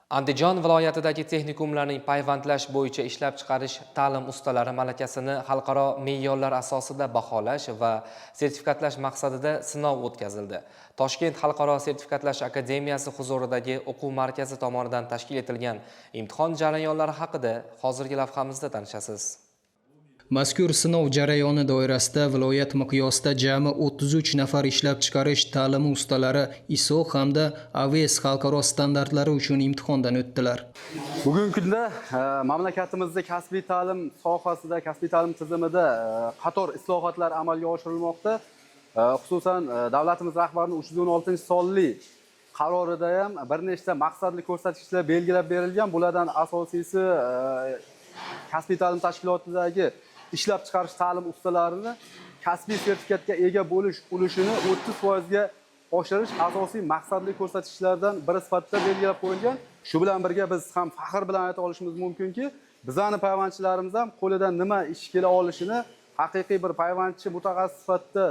Andijon viloyatidagi texnikumlarning payvandlash bo'yicha ishlab chiqarish ta'lim ustalari malakasini xalqaro me'yorlar asosida baholash va sertifikatlash maqsadida sinov o'tkazildi. Toshkent xalqaro sertifikatlash akademiyasi huzuridagi o'quv markazi tomonidan tashkil etilgan imtihon jarayonlari haqida hozirgi lavhamizda tanishasiz. Mazkur sinov jarayoni doirasida viloyat miqyosida jami 33 nafar ishlab chiqarish ta'limi ustalari ISO hamda AVS xalqaro standartlari uchun imtihondan o'tdilar. Bugungi kunda mamlakatimizda kasbiy ta'lim sohasida, kasbiy ta'lim tizimida qator islohotlar amalga oshirilmoqda. Xususan, davlatimiz rahbarining 316-sonli qarorida ham bir nechta maqsadli ko'rsatkichlar belgilab berilgan. Bulardan asosiysi kasbiy ta'lim tashkilotidagi ishlab chiqarish ta'lim ustalarini kasbiy sertifikatga ega bo'lish ulushini 30% ga oshirish asosiy maqsadli ko'rsatkichlardan biri sifatida belgilab qo'yilgan. Shu bilan birga biz ham faxr bilan ayta olishimiz mumkinki, bizning payvandchilarimiz ham qo'lidan nima ish kela olishini haqiqiy bir payvandchi mutaxassis sifatida